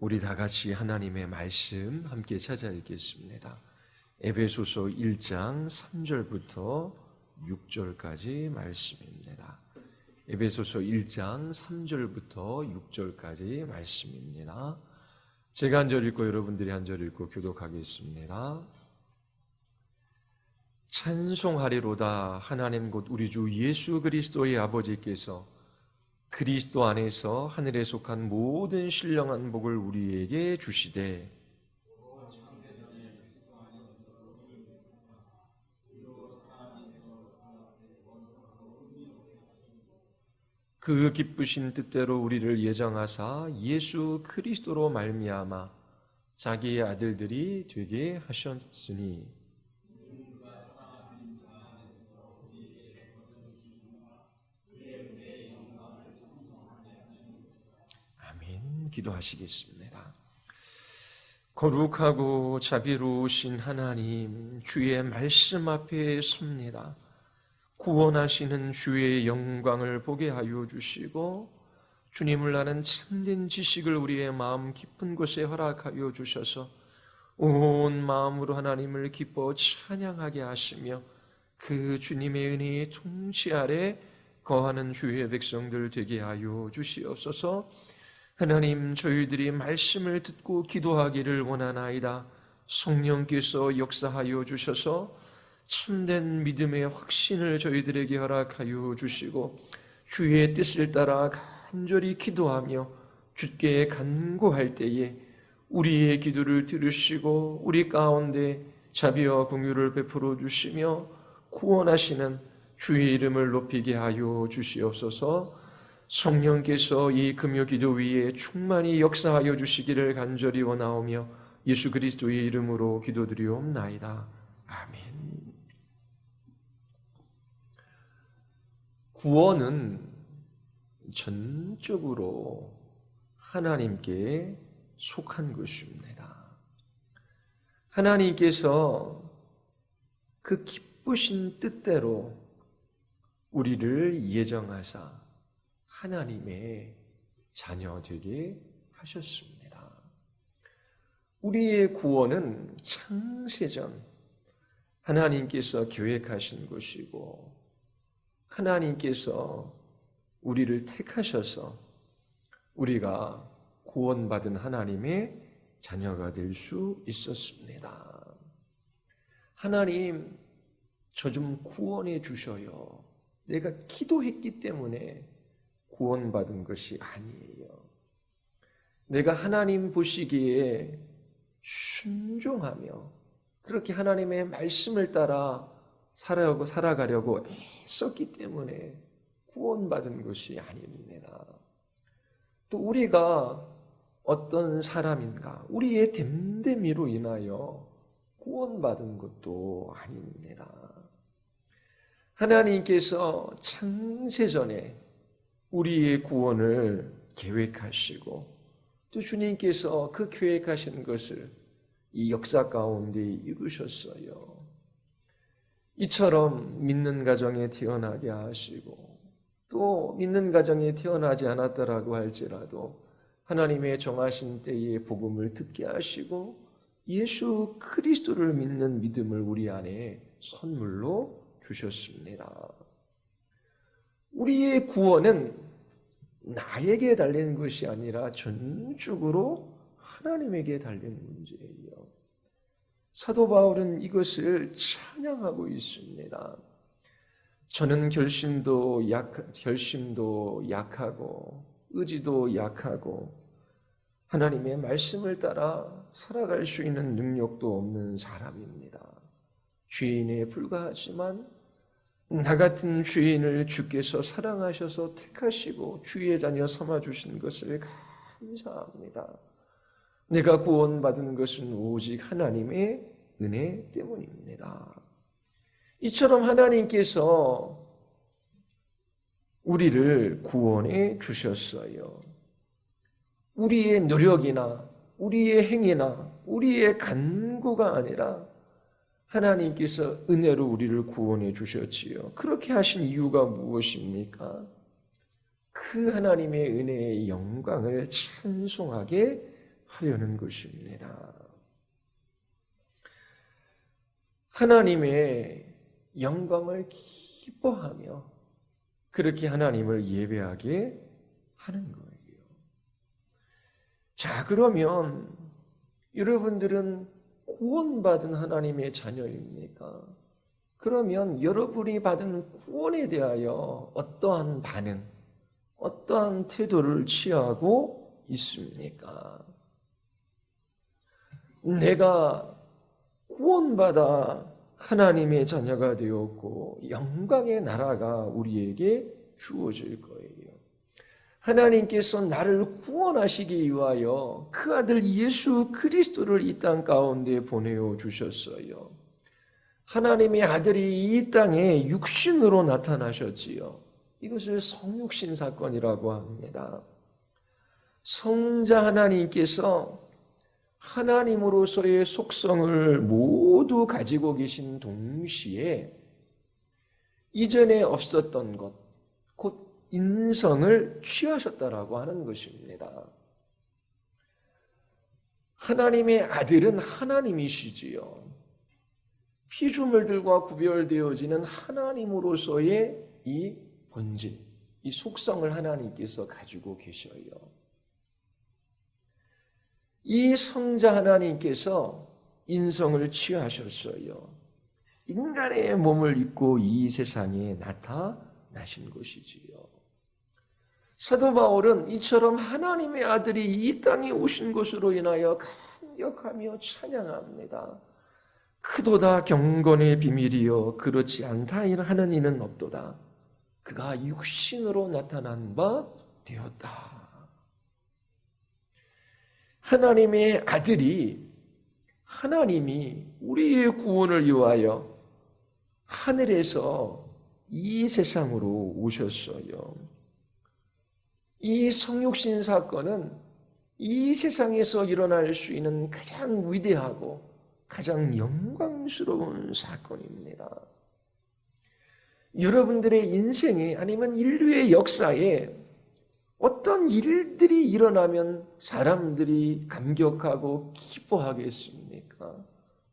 우리 다 같이 하나님의 말씀 함께 찾아 읽겠습니다. 에베소서 1장 3절부터 6절까지 말씀입니다. 에베소서 1장 3절부터 6절까지 말씀입니다. 제가 한 절 읽고 여러분들이 한 절 읽고 교독하겠습니다. 찬송하리로다. 하나님 곧 우리 주 예수 그리스도의 아버지께서 그리스도 안에서 하늘에 속한 모든 신령한 복을 우리에게 주시되 그 기쁘신 뜻대로 우리를 예정하사 예수 그리스도로 말미암아 자기의 아들들이 되게 하셨으니 기도하시겠습니다. 거룩하고 자비로우신 하나님, 주의 말씀 앞에 섭니다. 구원하시는 주의 영광을 보게 하여 주시고 주님을 아는 참된 지식을 우리의 마음 깊은 곳에 허락하여 주셔서 온 마음으로 하나님을 기뻐 찬양하게 하시며 그 주님의 은혜의 통치 아래 거하는 주의 백성들 되게 하여 주시옵소서. 하나님, 저희들이 말씀을 듣고 기도하기를 원하나이다. 성령께서 역사하여 주셔서 참된 믿음의 확신을 저희들에게 허락하여 주시고 주의 뜻을 따라 간절히 기도하며 주께 간구할 때에 우리의 기도를 들으시고 우리 가운데 자비와 긍휼을 베풀어 주시며 구원하시는 주의 이름을 높이게 하여 주시옵소서. 성령께서 이 금요 기도 위에 충만히 역사하여 주시기를 간절히 원하오며 예수 그리스도의 이름으로 기도드리옵나이다. 아멘. 구원은 전적으로 하나님께 속한 것입니다. 하나님께서 그 기쁘신 뜻대로 우리를 예정하사 하나님의 자녀 되게 하셨습니다. 우리의 구원은 창세전 하나님께서 계획하신 것이고 하나님께서 우리를 택하셔서 우리가 구원받은 하나님의 자녀가 될 수 있었습니다. 하나님, 저 좀 구원해 주셔요. 내가 기도했기 때문에 구원받은 것이 아니에요. 내가 하나님 보시기에 순종하며 그렇게 하나님의 말씀을 따라 살아가려고 애썼기 때문에 구원받은 것이 아닙니다. 또 우리가 어떤 사람인가, 우리의 됨됨이로 인하여 구원받은 것도 아닙니다. 하나님께서 창세전에 우리의 구원을 계획하시고 또 주님께서 그 계획하신 것을 이 역사 가운데 이루셨어요. 이처럼 믿는 가정에 태어나게 하시고 또 믿는 가정에 태어나지 않았더라고 할지라도 하나님의 정하신 때에 복음을 듣게 하시고 예수 그리스도를 믿는 믿음을 우리 안에 선물로 주셨습니다. 우리의 구원은 나에게 달린 것이 아니라 전적으로 하나님에게 달린 문제예요. 사도 바울은 이것을 찬양하고 있습니다. 저는 결심도 약하고 의지도 약하고 하나님의 말씀을 따라 살아갈 수 있는 능력도 없는 사람입니다. 죄인에 불과하지만 나 같은 죄인을 주께서 사랑하셔서 택하시고 주의 자녀 삼아주신 것을 감사합니다. 내가 구원받은 것은 오직 하나님의 은혜 때문입니다. 이처럼 하나님께서 우리를 구원해 주셨어요. 우리의 노력이나 우리의 행위나 우리의 간구가 아니라 하나님께서 은혜로 우리를 구원해 주셨지요. 그렇게 하신 이유가 무엇입니까? 그 하나님의 은혜의 영광을 찬송하게 하려는 것입니다. 하나님의 영광을 기뻐하며 그렇게 하나님을 예배하게 하는 거예요. 자, 그러면 여러분들은 구원받은 하나님의 자녀입니까? 그러면 여러분이 받은 구원에 대하여 어떠한 반응, 어떠한 태도를 취하고 있습니까? 내가 구원받아 하나님의 자녀가 되었고 영광의 나라가 우리에게 주어질 거예요. 하나님께서 나를 구원하시기 위하여 그 아들 예수 그리스도를 이 땅 가운데 보내어 주셨어요. 하나님의 아들이 이 땅에 육신으로 나타나셨지요. 이것을 성육신 사건이라고 합니다. 성자 하나님께서 하나님으로서의 속성을 모두 가지고 계신 동시에 이전에 없었던 것, 곧 인성을 취하셨다라고 하는 것입니다. 하나님의 아들은 하나님이시지요. 피조물들과 구별되어지는 하나님으로서의 이 본질, 이 속성을 하나님께서 가지고 계셔요. 이 성자 하나님께서 인성을 취하셨어요. 인간의 몸을 입고 이 세상에 나타나신 것이지요. 사도 바울은 이처럼 하나님의 아들이 이 땅에 오신 것으로 인하여 감격하며 찬양합니다. 크도다 경건의 비밀이여 그렇지 않다 하는 이는 없도다. 그가 육신으로 나타난 바 되었다. 하나님의 아들이 하나님이 우리의 구원을 위하여 하늘에서 이 세상으로 오셨어요. 이 성육신 사건은 이 세상에서 일어날 수 있는 가장 위대하고 가장 영광스러운 사건입니다. 여러분들의 인생에 아니면 인류의 역사에 어떤 일들이 일어나면 사람들이 감격하고 기뻐하겠습니까?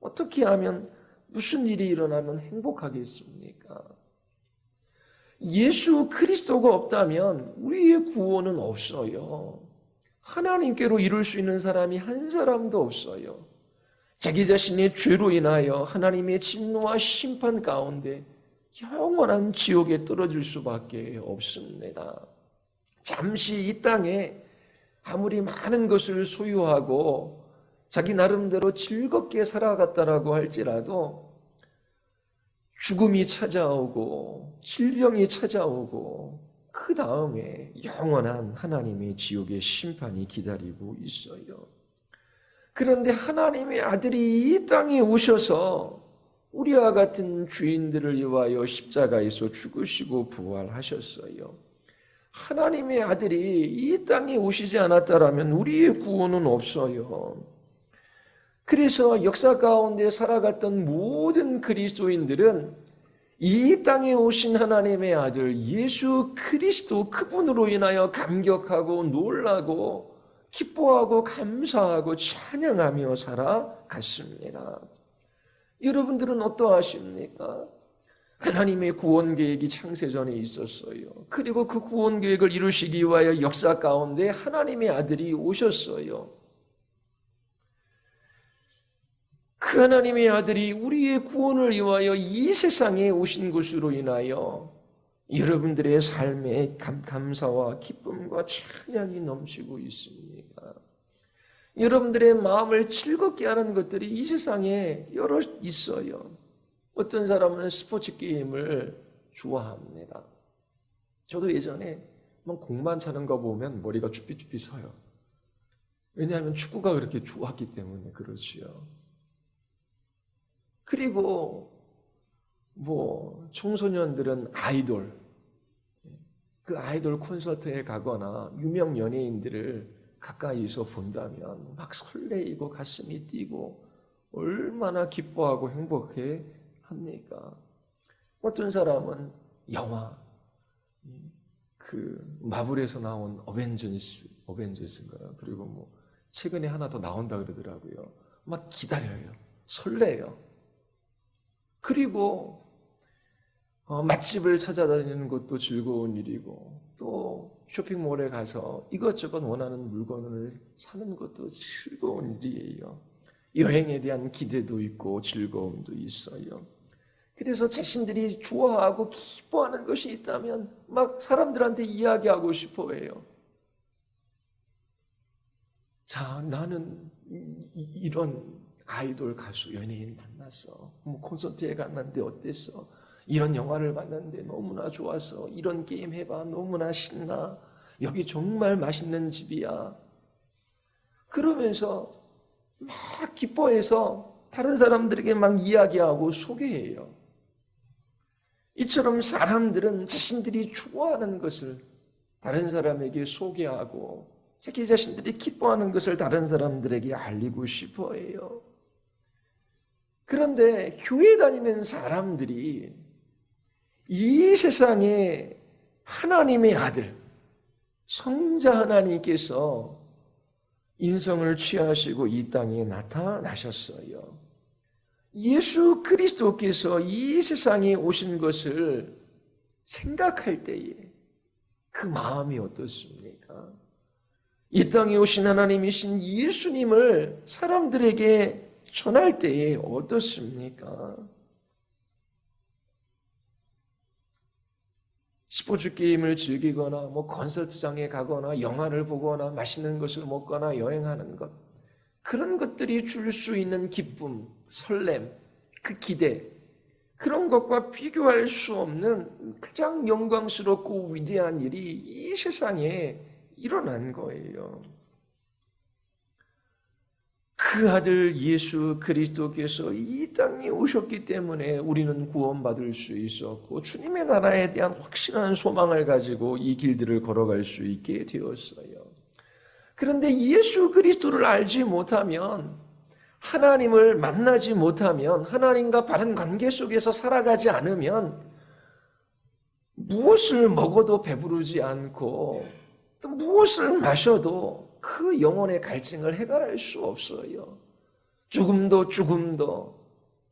어떻게 하면 무슨 일이 일어나면 행복하겠습니까? 예수 그리스도가 없다면 우리의 구원은 없어요. 하나님께로 이룰 수 있는 사람이 한 사람도 없어요. 자기 자신의 죄로 인하여 하나님의 진노와 심판 가운데 영원한 지옥에 떨어질 수밖에 없습니다. 잠시 이 땅에 아무리 많은 것을 소유하고 자기 나름대로 즐겁게 살아갔다라고 할지라도 죽음이 찾아오고 질병이 찾아오고 그 다음에 영원한 하나님의 지옥의 심판이 기다리고 있어요. 그런데 하나님의 아들이 이 땅에 오셔서 우리와 같은 죄인들을 위하여 십자가에서 죽으시고 부활하셨어요. 하나님의 아들이 이 땅에 오시지 않았다라면 우리의 구원은 없어요. 그래서 역사 가운데 살아갔던 모든 그리스도인들은 이 땅에 오신 하나님의 아들 예수 그리스도 그분으로 인하여 감격하고 놀라고 기뻐하고 감사하고 찬양하며 살아갔습니다. 여러분들은 어떠하십니까? 하나님의 구원 계획이 창세전에 있었어요. 그리고 그 구원 계획을 이루시기 위하여 역사 가운데 하나님의 아들이 오셨어요. 그 하나님의 아들이 우리의 구원을 위하여 이 세상에 오신 것으로 인하여 여러분들의 삶에 감사와 기쁨과 찬양이 넘치고 있습니다. 여러분들의 마음을 즐겁게 하는 것들이 이 세상에 여러 있어요. 어떤 사람은 스포츠 게임을 좋아합니다. 저도 예전에 공만 차는 거 보면 머리가 쭈삣쭈삣 서요. 왜냐하면 축구가 그렇게 좋았기 때문에 그렇지요. 그리고 청소년들은 아이돌, 그 아이돌 콘서트에 가거나 유명 연예인들을 가까이서 본다면 막 설레이고 가슴이 뛰고 얼마나 기뻐하고 행복해 합니까? 어떤 사람은 영화, 그 마블에서 나온 어벤져스인가요? 그리고 최근에 하나 더 나온다 그러더라고요. 막 기다려요. 설레요. 그리고 맛집을 찾아다니는 것도 즐거운 일이고 또 쇼핑몰에 가서 이것저것 원하는 물건을 사는 것도 즐거운 일이에요. 여행에 대한 기대도 있고 즐거움도 있어요. 그래서 자신들이 좋아하고 기뻐하는 것이 있다면 막 사람들한테 이야기하고 싶어 해요. 자, 나는 이런 아이돌 가수 연예인 만났어. 뭐 콘서트에 갔는데 어땠어? 이런 영화를 봤는데 너무나 좋았어. 이런 게임 해봐. 너무나 신나. 여기 정말 맛있는 집이야. 그러면서 막 기뻐해서 다른 사람들에게 막 이야기하고 소개해요. 이처럼 사람들은 자신들이 좋아하는 것을 다른 사람에게 소개하고 자기 자신들이 기뻐하는 것을 다른 사람들에게 알리고 싶어 해요. 그런데 교회 다니는 사람들이 이 세상에 하나님의 아들, 성자 하나님께서 인성을 취하시고 이 땅에 나타나셨어요. 예수 그리스도께서 이 세상에 오신 것을 생각할 때에 그 마음이 어떻습니까? 이 땅에 오신 하나님이신 예수님을 사람들에게 전할 때에 어떻습니까? 스포츠 게임을 즐기거나 뭐 콘서트장에 가거나 영화를 보거나 맛있는 것을 먹거나 여행하는 것, 그런 것들이 줄 수 있는 기쁨, 설렘, 그 기대, 그런 것과 비교할 수 없는 가장 영광스럽고 위대한 일이 이 세상에 일어난 거예요. 그 아들 예수 그리스도께서 이 땅에 오셨기 때문에 우리는 구원받을 수 있었고 주님의 나라에 대한 확실한 소망을 가지고 이 길들을 걸어갈 수 있게 되었어요. 그런데 예수 그리스도를 알지 못하면, 하나님을 만나지 못하면, 하나님과 바른 관계 속에서 살아가지 않으면 무엇을 먹어도 배부르지 않고 또 무엇을 마셔도 그 영혼의 갈증을 해결할 수 없어요. 죽음도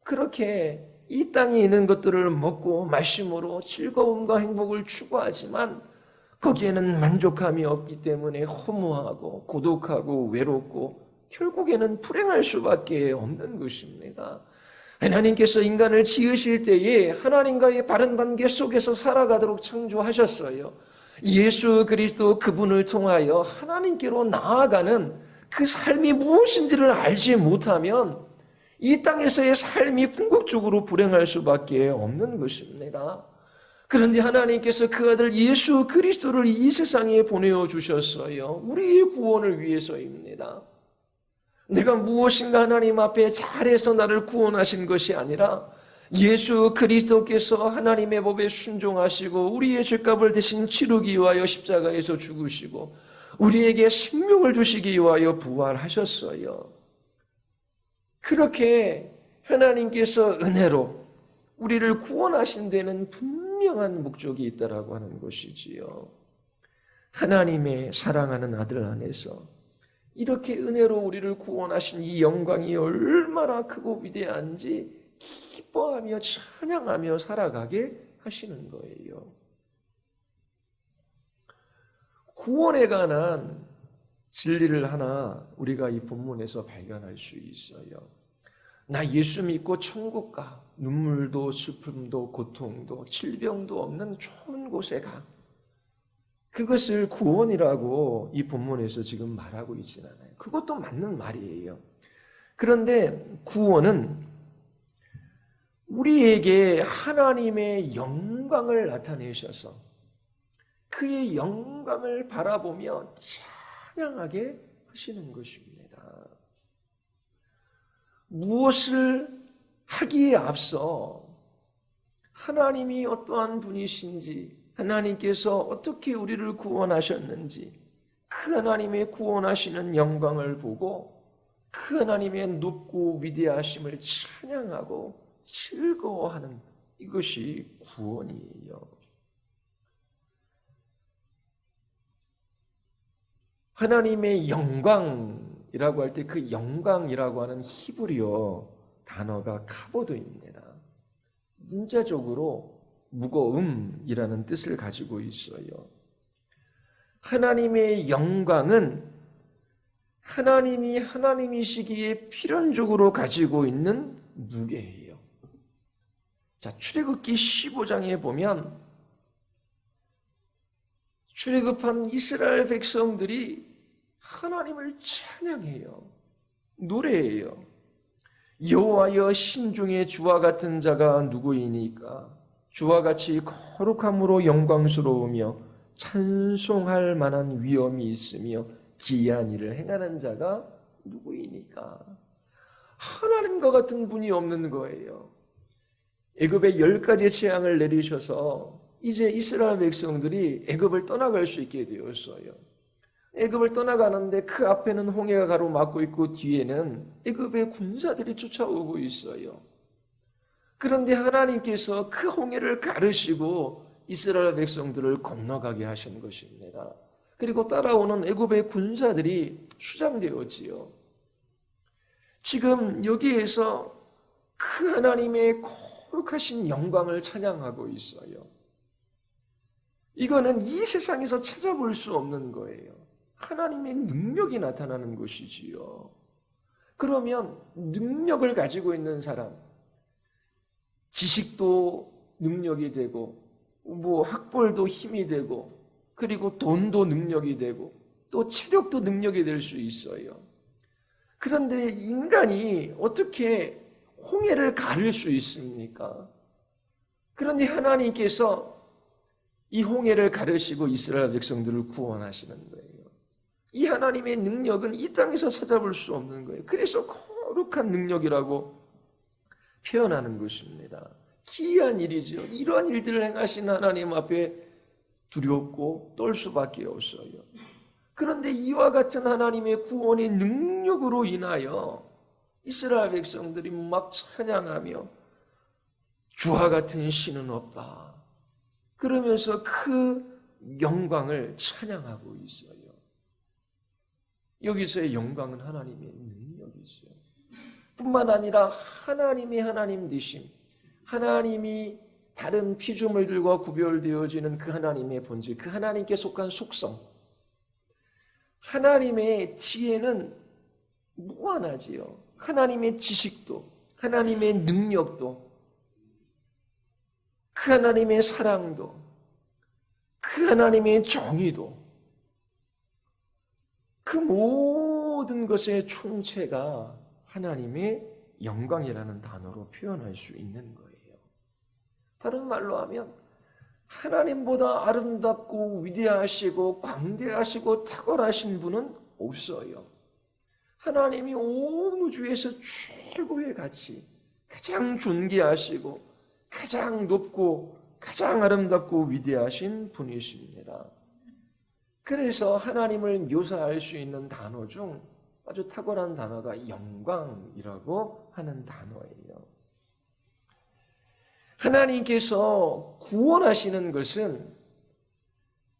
그렇게 이 땅에 있는 것들을 먹고 마심으로 즐거움과 행복을 추구하지만 거기에는 만족함이 없기 때문에 허무하고 고독하고 외롭고 결국에는 불행할 수밖에 없는 것입니다. 하나님께서 인간을 지으실 때에 하나님과의 바른 관계 속에서 살아가도록 창조하셨어요. 예수 그리스도 그분을 통하여 하나님께로 나아가는 그 삶이 무엇인지를 알지 못하면 이 땅에서의 삶이 궁극적으로 불행할 수밖에 없는 것입니다. 그런데 하나님께서 그 아들 예수 그리스도를 이 세상에 보내주셨어요. 우리의 구원을 위해서입니다. 내가 무엇인가 하나님 앞에 잘해서 나를 구원하신 것이 아니라 예수 그리스도께서 하나님의 법에 순종하시고 우리의 죄값을 대신 치르기 위하여 십자가에서 죽으시고 우리에게 생명을 주시기 위하여 부활하셨어요. 그렇게 하나님께서 은혜로 우리를 구원하신 데는 분명한 목적이 있다라고 하는 것이지요. 하나님의 사랑하는 아들 안에서 이렇게 은혜로 우리를 구원하신 이 영광이 얼마나 크고 위대한지 기뻐하며 찬양하며 살아가게 하시는 거예요. 구원에 관한 진리를 하나 우리가 이 본문에서 발견할 수 있어요. 나 예수 믿고 천국 가. 눈물도 슬픔도 고통도 질병도 없는 좋은 곳에 가. 그것을 구원이라고 이 본문에서 지금 말하고 있진 않아요. 그것도 맞는 말이에요. 그런데 구원은 우리에게 하나님의 영광을 나타내셔서 그의 영광을 바라보며 찬양하게 하시는 것입니다. 무엇을 하기에 앞서 하나님이 어떠한 분이신지, 하나님께서 어떻게 우리를 구원하셨는지, 그 하나님의 구원하시는 영광을 보고 그 하나님의 높고 위대하심을 찬양하고 즐거워하는 이것이 구원이에요. 하나님의 영광, 영광이라고 할 때 그 영광이라고 하는 히브리어 단어가 카보드입니다. 문자적으로 무거움이라는 뜻을 가지고 있어요. 하나님의 영광은 하나님이 하나님이시기에 필연적으로 가지고 있는 무게예요. 자, 출애굽기 15장에 보면 출애굽한 이스라엘 백성들이 하나님을 찬양해요. 노래해요. 여호와여 신중에 주와 같은 자가 누구이니까 주와 같이 거룩함으로 영광스러우며 찬송할 만한 위엄이 있으며 기이한 일을 행하는 자가 누구이니까. 하나님과 같은 분이 없는 거예요. 애굽에 10가지 재앙을 내리셔서 이제 이스라엘 백성들이 애굽을 떠나갈 수 있게 되었어요. 애굽을 떠나가는데 그 앞에는 홍해가 가로막고 있고 뒤에는 애굽의 군사들이 쫓아오고 있어요. 그런데 하나님께서 그 홍해를 가르시고 이스라엘 백성들을 건너가게 하신 것입니다. 그리고 따라오는 애굽의 군사들이 수장되었지요. 지금 여기에서 그 하나님의 거룩하신 영광을 찬양하고 있어요. 이거는 이 세상에서 찾아볼 수 없는 거예요. 하나님의 능력이 나타나는 것이지요. 그러면 능력을 가지고 있는 사람, 지식도 능력이 되고 학벌도 힘이 되고 그리고 돈도 능력이 되고 또 체력도 능력이 될 수 있어요. 그런데 인간이 어떻게 홍해를 가를 수 있습니까? 그런데 하나님께서 이 홍해를 가르시고 이스라엘 백성들을 구원하시는 거예요. 이 하나님의 능력은 이 땅에서 찾아볼 수 없는 거예요. 그래서 거룩한 능력이라고 표현하는 것입니다. 기이한 일이죠. 이러한 일들을 행하신 하나님 앞에 두렵고 떨 수밖에 없어요. 그런데 이와 같은 하나님의 구원의 능력으로 인하여 이스라엘 백성들이 막 찬양하며 주와 같은 신은 없다. 그러면서 그 영광을 찬양하고 있어요. 여기서의 영광은 하나님의 능력이죠. 뿐만 아니라 하나님이 하나님 되심, 하나님이 다른 피조물들과 구별되어지는 그 하나님의 본질, 그 하나님께 속한 속성, 하나님의 지혜는 무한하지요. 하나님의 지식도, 하나님의 능력도, 그 하나님의 사랑도, 그 하나님의 정의도, 그 모든 것의 총체가 하나님의 영광이라는 단어로 표현할 수 있는 거예요. 다른 말로 하면 하나님보다 아름답고 위대하시고 광대하시고 탁월하신 분은 없어요. 하나님이 온 우주에서 최고의 가치, 가장 존귀하시고 가장 높고 가장 아름답고 위대하신 분이십니다. 그래서 하나님을 묘사할 수 있는 단어 중 아주 탁월한 단어가 영광이라고 하는 단어예요. 하나님께서 구원하시는 것은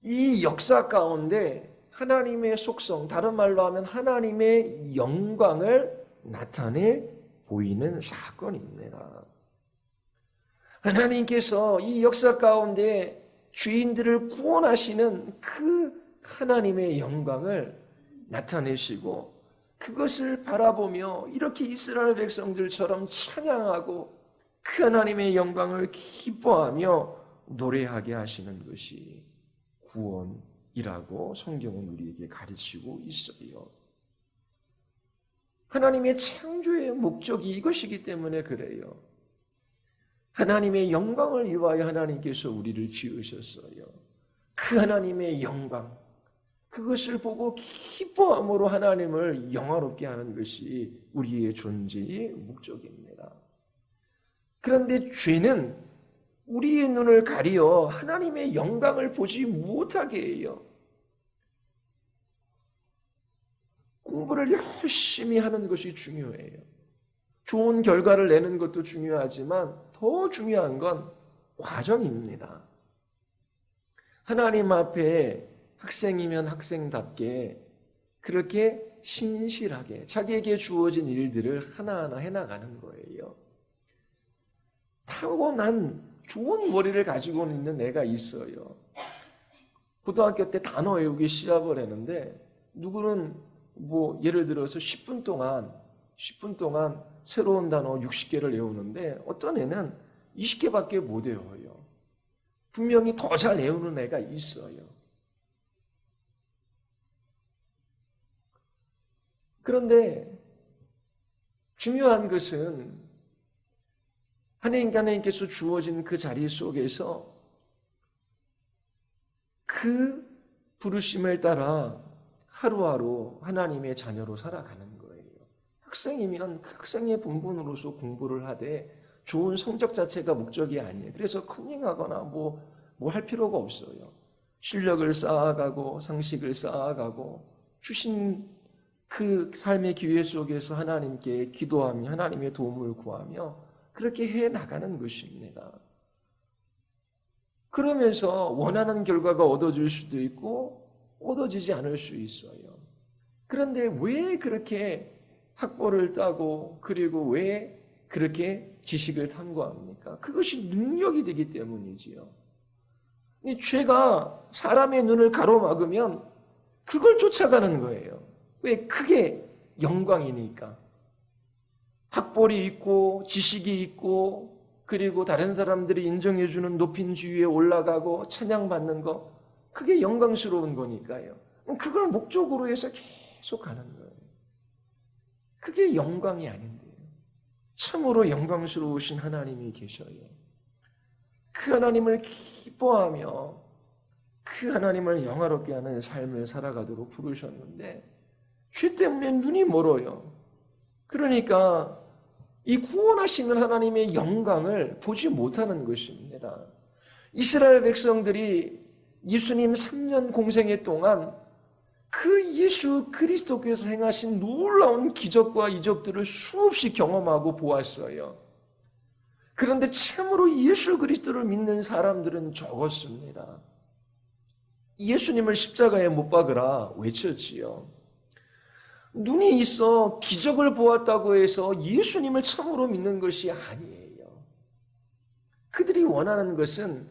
이 역사 가운데 하나님의 속성, 다른 말로 하면 하나님의 영광을 나타내 보이는 사건입니다. 하나님께서 이 역사 가운데 죄인들을 구원하시는 그 하나님의 영광을 나타내시고 그것을 바라보며 이렇게 이스라엘 백성들처럼 찬양하고 그 하나님의 영광을 기뻐하며 노래하게 하시는 것이 구원이라고 성경은 우리에게 가르치고 있어요. 하나님의 창조의 목적이 이것이기 때문에 그래요. 하나님의 영광을 위하여 하나님께서 우리를 지으셨어요. 그 하나님의 영광, 그것을 보고 기뻐함으로 하나님을 영화롭게 하는 것이 우리의 존재의 목적입니다. 그런데 죄는 우리의 눈을 가리어 하나님의 영광을 보지 못하게 해요. 공부를 열심히 하는 것이 중요해요. 좋은 결과를 내는 것도 중요하지만 더 중요한 건 과정입니다. 하나님 앞에 학생이면 학생답게 그렇게 신실하게 자기에게 주어진 일들을 하나하나 해나가는 거예요. 타고난 좋은 머리를 가지고 있는 애가 있어요. 고등학교 때 단어 외우기 시합을 했는데 누구는 뭐 예를 들어서 10분 동안 새로운 단어 60개를 외우는데 어떤 애는 20개밖에 못 외워요. 분명히 더 잘 외우는 애가 있어요. 그런데 중요한 것은 하나님께서 주어진 그 자리 속에서 그 부르심을 따라 하루하루 하나님의 자녀로 살아가는 거예요. 학생이면 그 학생의 본분으로서 공부를 하되 좋은 성적 자체가 목적이 아니에요. 그래서 컨닝하거나 뭐 할 필요가 없어요. 실력을 쌓아가고 상식을 쌓아가고 주신 그 삶의 기회 속에서 하나님께 기도하며 하나님의 도움을 구하며 그렇게 해나가는 것입니다. 그러면서 원하는 결과가 얻어질 수도 있고 얻어지지 않을 수 있어요. 그런데 왜 그렇게 학벌을 따고 그리고 왜 그렇게 지식을 탐구합니까? 그것이 능력이 되기 때문이지요. 이 죄가 사람의 눈을 가로막으면 그걸 쫓아가는 거예요. 왜? 그게 영광이니까. 학벌이 있고 지식이 있고 그리고 다른 사람들이 인정해주는 높인 지위에 올라가고 찬양받는 거, 그게 영광스러운 거니까요. 그걸 목적으로 해서 계속 가는 거예요. 그게 영광이 아닌데요. 참으로 영광스러우신 하나님이 계셔요. 그 하나님을 기뻐하며 그 하나님을 영화롭게 하는 삶을 살아가도록 부르셨는데 죄 때문에 눈이 멀어요. 그러니까 이 구원하시는 하나님의 영광을 보지 못하는 것입니다. 이스라엘 백성들이 예수님 3년 공생애 동안 그 예수 그리스도께서 행하신 놀라운 기적과 이적들을 수없이 경험하고 보았어요. 그런데 참으로 예수 그리스도를 믿는 사람들은 적었습니다. 예수님을 십자가에 못 박으라 외쳤지요. 눈이 있어 기적을 보았다고 해서 예수님을 참으로 믿는 것이 아니에요. 그들이 원하는 것은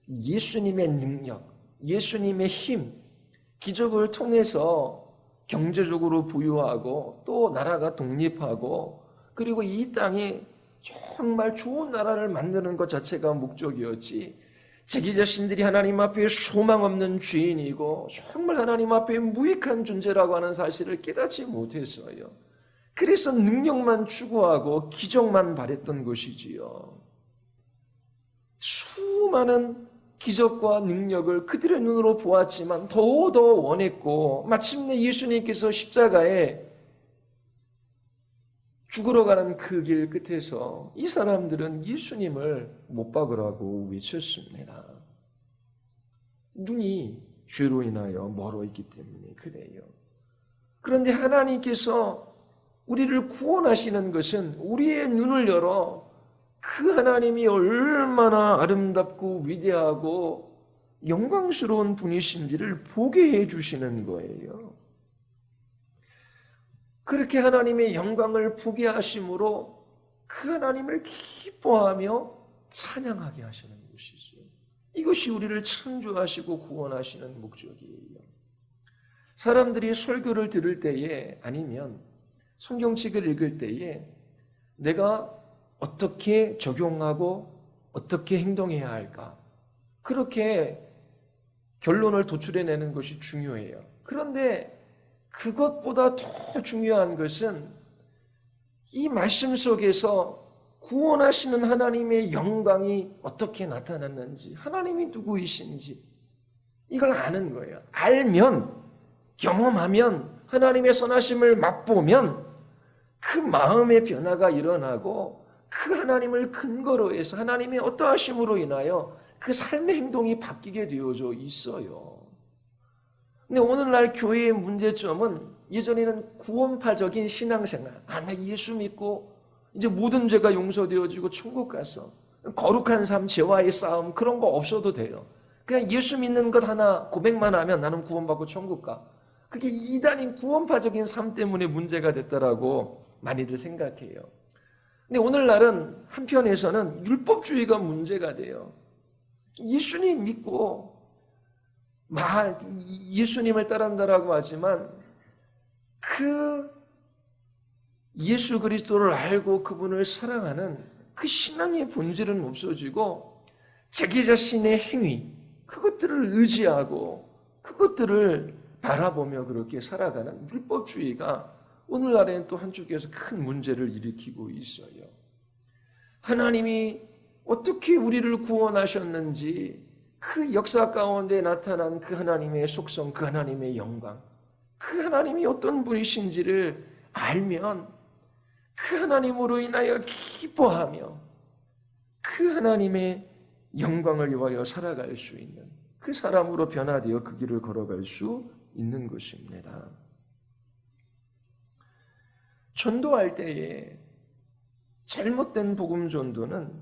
예수님의 능력, 예수님의 힘, 기적을 통해서 경제적으로 부유하고 또 나라가 독립하고 그리고 이 땅에 정말 좋은 나라를 만드는 것 자체가 목적이었지, 자기 자신들이 하나님 앞에 소망 없는 죄인이고 정말 하나님 앞에 무익한 존재라고 하는 사실을 깨닫지 못했어요. 그래서 능력만 추구하고 기적만 바랬던 것이지요. 수많은 기적과 능력을 그들의 눈으로 보았지만 더더 원했고 마침내 예수님께서 십자가에 죽으러 가는 그 길 끝에서 이 사람들은 예수님을 못 박으라고 외쳤습니다. 눈이 죄로 인하여 멀어 있기 때문에 그래요. 그런데 하나님께서 우리를 구원하시는 것은 우리의 눈을 열어 그 하나님이 얼마나 아름답고 위대하고 영광스러운 분이신지를 보게 해주시는 거예요. 그렇게 하나님의 영광을 보게 하심으로 그 하나님을 기뻐하며 찬양하게 하시는 것이죠. 이것이 우리를 창조하시고 구원하시는 목적이에요. 사람들이 설교를 들을 때에 아니면 성경책을 읽을 때에 내가 어떻게 적용하고 어떻게 행동해야 할까? 그렇게 결론을 도출해내는 것이 중요해요. 그런데 그것보다 더 중요한 것은 이 말씀 속에서 구원하시는 하나님의 영광이 어떻게 나타났는지, 하나님이 누구이신지 이걸 아는 거예요. 알면, 경험하면, 하나님의 선하심을 맛보면 그 마음의 변화가 일어나고 그 하나님을 근거로 해서 하나님의 어떠하심으로 인하여 그 삶의 행동이 바뀌게 되어져 있어요. 근데 오늘날 교회의 문제점은 예전에는 구원파적인 신앙생활, 나 예수 믿고 이제 모든 죄가 용서되어지고 천국 가서 거룩한 삶, 죄와의 싸움 그런 거 없어도 돼요. 그냥 예수 믿는 것 하나 고백만 하면 나는 구원받고 천국 가. 그게 이단인 구원파적인 삶 때문에 문제가 됐다라고 많이들 생각해요. 근데 오늘날은 한편에서는 율법주의가 문제가 돼요. 예수님 믿고 예수님을 따른다라고 하지만 그 예수 그리스도를 알고 그분을 사랑하는 그 신앙의 본질은 없어지고 자기 자신의 행위, 그것들을 의지하고 그것들을 바라보며 그렇게 살아가는 율법주의가 오늘날에는 또 한쪽에서 큰 문제를 일으키고 있어요. 하나님이 어떻게 우리를 구원하셨는지 그 역사 가운데 나타난 그 하나님의 속성, 그 하나님의 영광, 그 하나님이 어떤 분이신지를 알면 그 하나님으로 인하여 기뻐하며 그 하나님의 영광을 위하여 살아갈 수 있는 그 사람으로 변화되어 그 길을 걸어갈 수 있는 것입니다. 전도할 때에 잘못된 복음 전도는,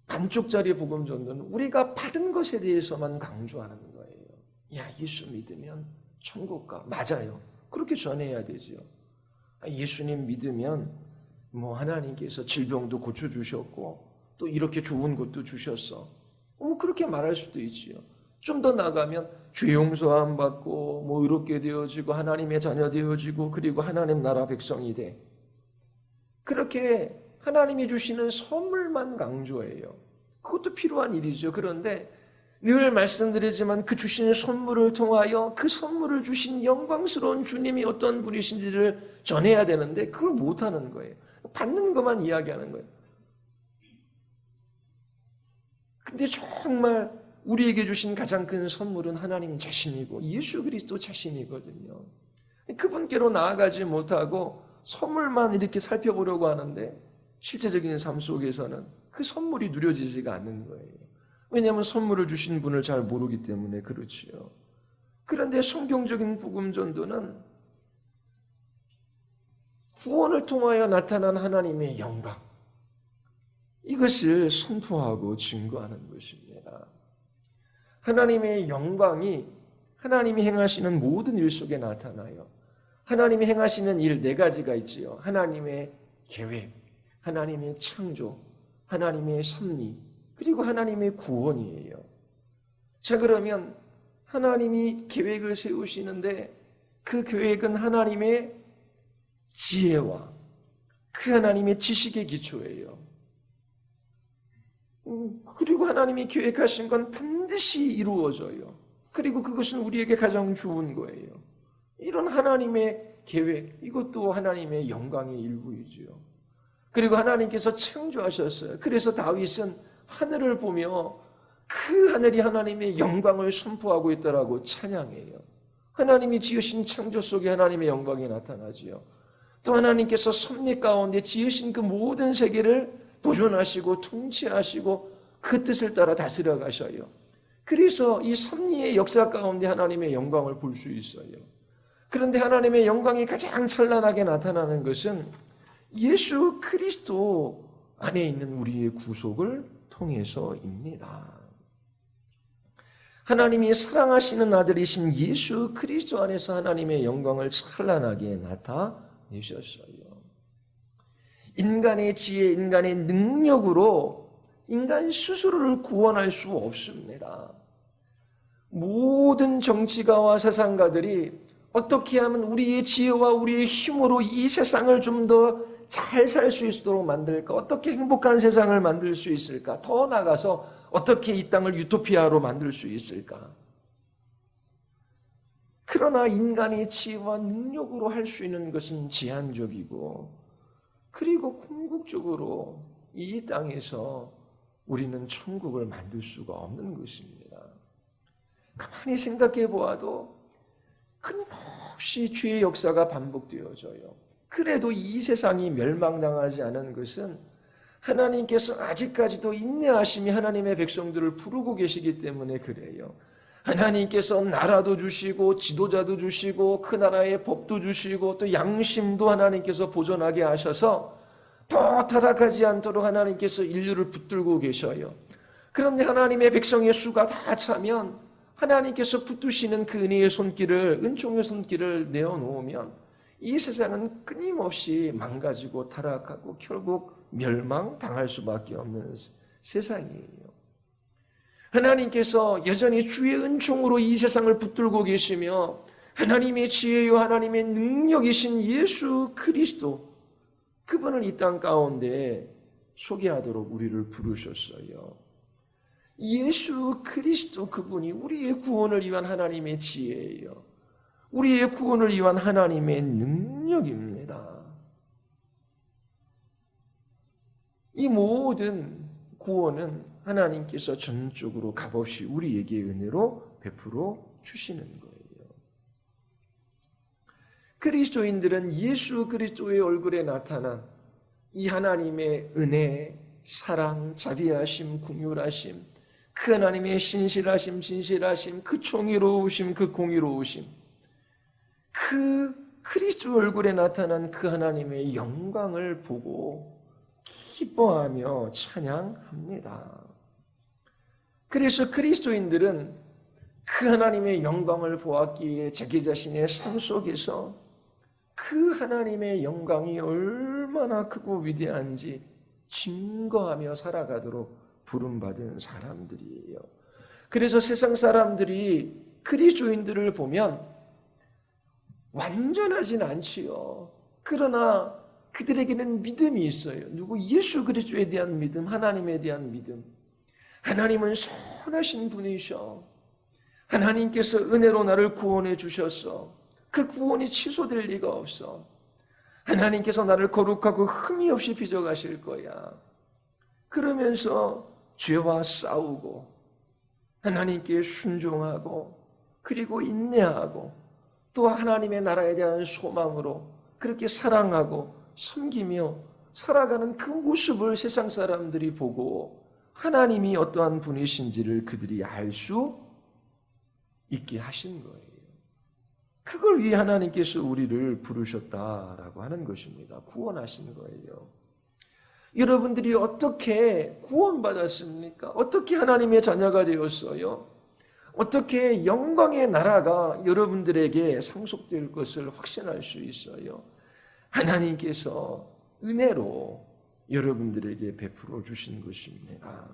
반쪽짜리 복음 전도는 우리가 받은 것에 대해서만 강조하는 거예요. 야, 예수 믿으면 천국 가. 맞아요. 그렇게 전해야 되죠. 예수님 믿으면 하나님께서 질병도 고쳐주셨고 또 이렇게 좋은 것도 주셨어. 그렇게 말할 수도 있지요. 좀 더 나가면 죄 용서함 받고 의롭게 되어지고 하나님의 자녀 되어지고 그리고 하나님 나라 백성이 돼. 그렇게 하나님이 주시는 선물만 강조해요. 그것도 필요한 일이죠. 그런데 늘 말씀드리지만 그 주시는 선물을 통하여 그 선물을 주신 영광스러운 주님이 어떤 분이신지를 전해야 되는데 그걸 못하는 거예요. 받는 것만 이야기하는 거예요. 근데 정말 우리에게 주신 가장 큰 선물은 하나님 자신이고 예수 그리스도 자신이거든요. 그분께로 나아가지 못하고 선물만 이렇게 살펴보려고 하는데 실제적인 삶 속에서는 그 선물이 누려지지가 않는 거예요. 왜냐하면 선물을 주신 분을 잘 모르기 때문에 그렇지요. 그런데 성경적인 복음 전도는 구원을 통하여 나타난 하나님의 영광, 이것을 선포하고 증거하는 것입니다. 하나님의 영광이 하나님이 행하시는 모든 일 속에 나타나요. 하나님이 행하시는 일 4가지가 있지요. 하나님의 계획, 하나님의 창조, 하나님의 섭리, 그리고 하나님의 구원이에요. 자, 그러면 하나님이 계획을 세우시는데 그 계획은 하나님의 지혜와 그 하나님의 지식의 기초예요. 그리고 하나님이 계획하신 건 반드시 이루어져요. 그리고 그것은 우리에게 가장 좋은 거예요. 이런 하나님의 계획, 이것도 하나님의 영광의 일부이지요. 그리고 하나님께서 창조하셨어요. 그래서 다윗은 하늘을 보며 그 하늘이 하나님의 영광을 선포하고 있다라고 찬양해요. 하나님이 지으신 창조 속에 하나님의 영광이 나타나지요. 또 하나님께서 섭리 가운데 지으신 그 모든 세계를 보존하시고 통치하시고 그 뜻을 따라 다스려 가셔요. 그래서 이 섭리의 역사 가운데 하나님의 영광을 볼 수 있어요. 그런데 하나님의 영광이 가장 찬란하게 나타나는 것은 예수 그리스도 안에 있는 우리의 구속을 통해서입니다. 하나님이 사랑하시는 아들이신 예수 그리스도 안에서 하나님의 영광을 찬란하게 나타내셨어요. 인간의 지혜, 인간의 능력으로 인간 스스로를 구원할 수 없습니다. 모든 정치가와 세상가들이 어떻게 하면 우리의 지혜와 우리의 힘으로 이 세상을 좀 더 잘 살 수 있도록 만들까? 어떻게 행복한 세상을 만들 수 있을까? 더 나아가서 어떻게 이 땅을 유토피아로 만들 수 있을까? 그러나 인간의 지혜와 능력으로 할 수 있는 것은 제한적이고, 그리고 궁극적으로 이 땅에서 우리는 천국을 만들 수가 없는 것입니다. 가만히 생각해 보아도 끊임없이 죄의 역사가 반복되어져요. 그래도 이 세상이 멸망당하지 않은 것은 하나님께서 아직까지도 인내하심이 하나님의 백성들을 부르고 계시기 때문에 그래요. 하나님께서 나라도 주시고 지도자도 주시고 그 나라의 법도 주시고 또 양심도 하나님께서 보존하게 하셔서 더 타락하지 않도록 하나님께서 인류를 붙들고 계셔요. 그런데 하나님의 백성의 수가 다 차면 하나님께서 붙드시는 그 은혜의 손길을, 은총의 손길을 내어놓으면 이 세상은 끊임없이 망가지고 타락하고 결국 멸망당할 수밖에 없는 세상이에요. 하나님께서 여전히 주의 은총으로 이 세상을 붙들고 계시며 하나님의 지혜요 하나님의 능력이신 예수 그리스도, 그분을 이 땅 가운데 소개하도록 우리를 부르셨어요. 예수 그리스도, 그분이 우리의 구원을 위한 하나님의 지혜예요. 우리의 구원을 위한 하나님의 능력입니다. 이 모든 구원은 하나님께서 전적으로 값없이 우리에게 은혜로 베풀어 주시는 거예요. 그리스도인들은 예수 그리스도의 얼굴에 나타난 이 하나님의 은혜, 사랑, 자비하심, 긍휼하심, 그 하나님의 신실하심, 진실하심, 그 정의로우심, 그 공의로우심, 그 그리스도 얼굴에 나타난 그 하나님의 영광을 보고 기뻐하며 찬양합니다. 그래서 그리스도인들은 그 하나님의 영광을 보았기에 자기 자신의 삶 속에서 그 하나님의 영광이 얼마나 크고 위대한지 증거하며 살아가도록 부름받은 사람들이에요. 그래서 세상 사람들이 그리스도인들을 보면 완전하진 않지요. 그러나 그들에게는 믿음이 있어요. 누구? 예수 그리스도에 대한 믿음, 하나님에 대한 믿음. 하나님은 선하신 분이셔. 하나님께서 은혜로 나를 구원해 주셨어. 그 구원이 취소될 리가 없어. 하나님께서 나를 거룩하고 흠이 없이 빚어가실 거야. 그러면서 죄와 싸우고 하나님께 순종하고 그리고 인내하고 또 하나님의 나라에 대한 소망으로 그렇게 사랑하고 섬기며 살아가는 그 모습을 세상 사람들이 보고 하나님이 어떠한 분이신지를 그들이 알 수 있게 하신 거예요. 그걸 위해 하나님께서 우리를 부르셨다라고 하는 것입니다. 구원하신 거예요. 여러분들이 어떻게 구원받았습니까? 어떻게 하나님의 자녀가 되었어요? 어떻게 영광의 나라가 여러분들에게 상속될 것을 확신할 수 있어요? 하나님께서 은혜로 여러분들에게 베풀어 주신 것입니다.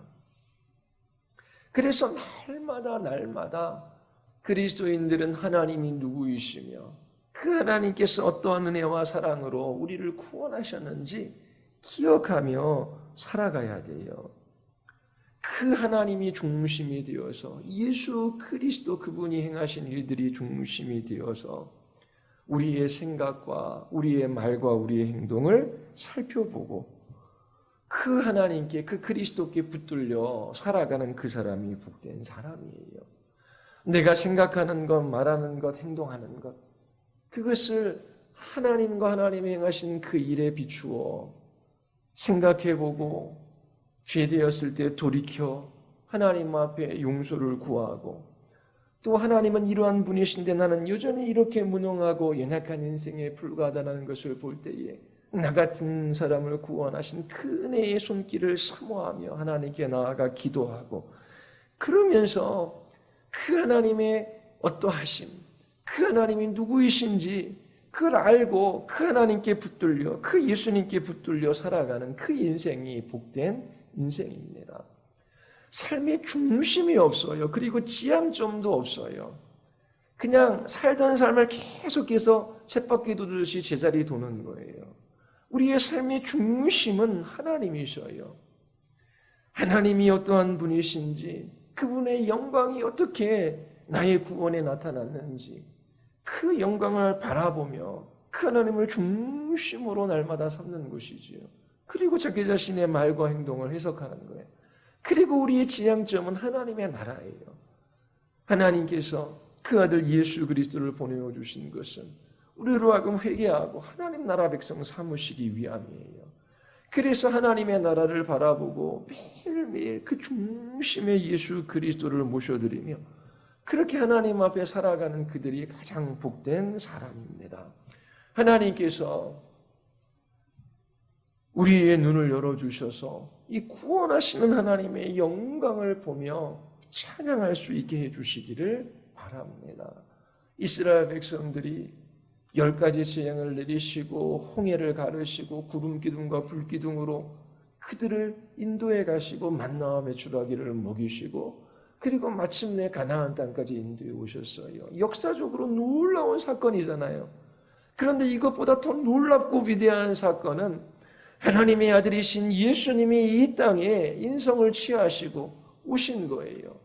그래서 날마다 그리스도인들은 하나님이 누구이시며 그 하나님께서 어떠한 은혜와 사랑으로 우리를 구원하셨는지 기억하며 살아가야 돼요. 그 하나님이 중심이 되어서 예수 그리스도 그분이 행하신 일들이 중심이 되어서 우리의 생각과 우리의 말과 우리의 행동을 살펴보고 그 하나님께 그 그리스도께 붙들려 살아가는 그 사람이 복된 사람이에요. 내가 생각하는 것, 말하는 것, 행동하는 것, 그것을 하나님과 하나님이 행하신 그 일에 비추어 생각해보고 죄되었을 때 돌이켜 하나님 앞에 용서를 구하고 또 하나님은 이러한 분이신데 나는 여전히 이렇게 무능하고 연약한 인생에 불과하다는 것을 볼 때에 나 같은 사람을 구원하신 그 은혜의 손길을 사모하며 하나님께 나아가 기도하고 그러면서 그 하나님의 어떠하심, 그 하나님이 누구이신지 그걸 알고 그 하나님께 붙들려 그 예수님께 붙들려 살아가는 그 인생이 복된 인생입니다. 삶의 중심이 없어요. 그리고 지향점도 없어요. 그냥 살던 삶을 계속해서 쳇바퀴 도듯이 제자리 도는 거예요. 우리의 삶의 중심은 하나님이셔요. 하나님이 어떠한 분이신지 그분의 영광이 어떻게 나의 구원에 나타났는지 그 영광을 바라보며 그 하나님을 중심으로 날마다 삼는 것이지요. 그리고 자기 자신의 말과 행동을 해석하는 거예요. 그리고 우리의 지향점은 하나님의 나라예요. 하나님께서 그 아들 예수 그리스도를 보내어 주신 것은 우리로 하여금 회개하고 하나님 나라 백성 삼으시기 위함이에요. 그래서 하나님의 나라를 바라보고 매일매일 그 중심의 예수 그리스도를 모셔드리며 그렇게 하나님 앞에 살아가는 그들이 가장 복된 사람입니다. 하나님께서 우리의 눈을 열어주셔서 이 구원하시는 하나님의 영광을 보며 찬양할 수 있게 해주시기를 바랍니다. 이스라엘 백성들이 10가지 재앙을 내리시고 홍해를 가르시고 구름 기둥과 불 기둥으로 그들을 인도해 가시고 만나와 메추라기를 먹이시고 그리고 마침내 가나안 땅까지 인도해 오셨어요. 역사적으로 놀라운 사건이잖아요. 그런데 이것보다 더 놀랍고 위대한 사건은 하나님의 아들이신 예수님이 이 땅에 인성을 취하시고 오신 거예요.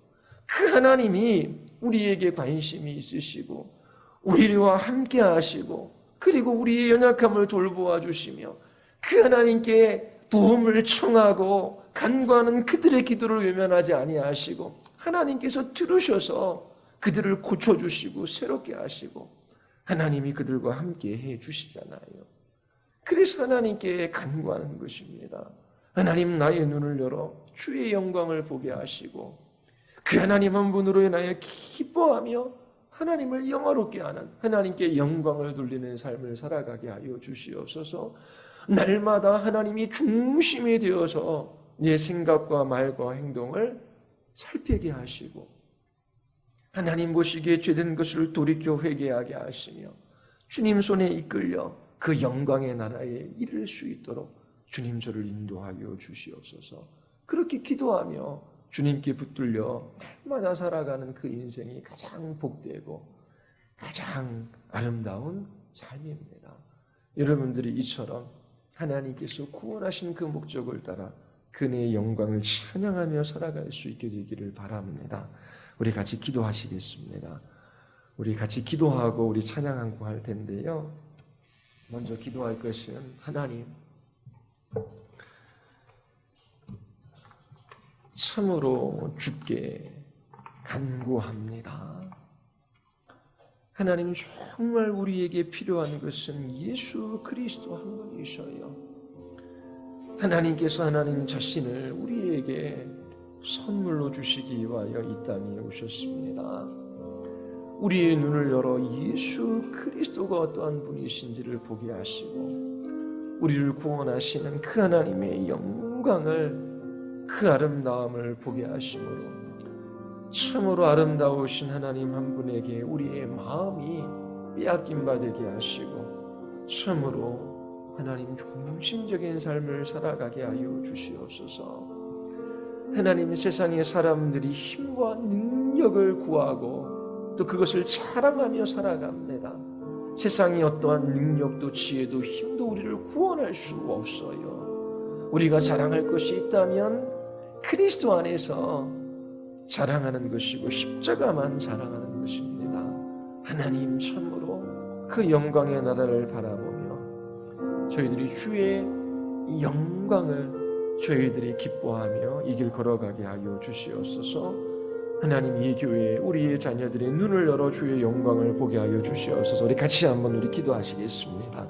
그 하나님이 우리에게 관심이 있으시고 우리와 함께 하시고 그리고 우리의 연약함을 돌보아 주시며 그 하나님께 도움을 청하고 간구하는 그들의 기도를 외면하지 아니하시고 하나님께서 들으셔서 그들을 고쳐주시고 새롭게 하시고 하나님이 그들과 함께 해주시잖아요. 그래서 하나님께 간구하는 것입니다. 하나님 나의 눈을 열어 주의 영광을 보게 하시고 그 하나님 한 분으로 인하여 기뻐하며 하나님을 영화롭게 하는 하나님께 영광을 돌리는 삶을 살아가게 하여 주시옵소서. 날마다 하나님이 중심이 되어서 내 생각과 말과 행동을 살피게 하시고 하나님 보시기에 죄된 것을 돌이켜 회개하게 하시며 주님 손에 이끌려 그 영광의 나라에 이를 수 있도록 주님 저를 인도하여 주시옵소서. 그렇게 기도하며 주님께 붙들려 날마다 살아가는 그 인생이 가장 복되고 가장 아름다운 삶입니다. 여러분들이 이처럼 하나님께서 구원하신 그 목적을 따라 그의 영광을 찬양하며 살아갈 수 있게 되기를 바랍니다. 우리 같이 기도하시겠습니다. 우리 같이 기도하고 우리 찬양하고 할 텐데요. 먼저 기도할 것은 하나님, 참으로 주께 간구합니다. 하나님, 정말 우리에게 필요한 것은 예수 그리스도 한 분이셔요. 하나님께서 하나님 자신을 우리에게 선물로 주시기 위하여 이 땅에 오셨습니다. 우리의 눈을 열어 예수 그리스도가 어떠한 분이신지를 보게 하시고 우리를 구원하시는 그 하나님의 영광을 그 아름다움을 보게 하심으로 참으로 아름다우신 하나님 한 분에게 우리의 마음이 빼앗김 받게 하시고 참으로 하나님 중심적인 삶을 살아가게 하여 주시옵소서. 하나님, 세상의 사람들이 힘과 능력을 구하고 또 그것을 자랑하며 살아갑니다. 세상의 어떠한 능력도 지혜도 힘도 우리를 구원할 수 없어요. 우리가 자랑할 것이 있다면 그리스도 안에서 자랑하는 것이고 십자가만 자랑하는 것입니다. 하나님, 참으로 그 영광의 나라를 바라보며 저희들이 주의 영광을 저희들이 기뻐하며 이 길 걸어가게 하여 주시옵소서. 하나님, 이 교회에 우리의 자녀들의 눈을 열어 주의 영광을 보게 하여 주시옵소서. 우리 같이 한번 기도하시겠습니다.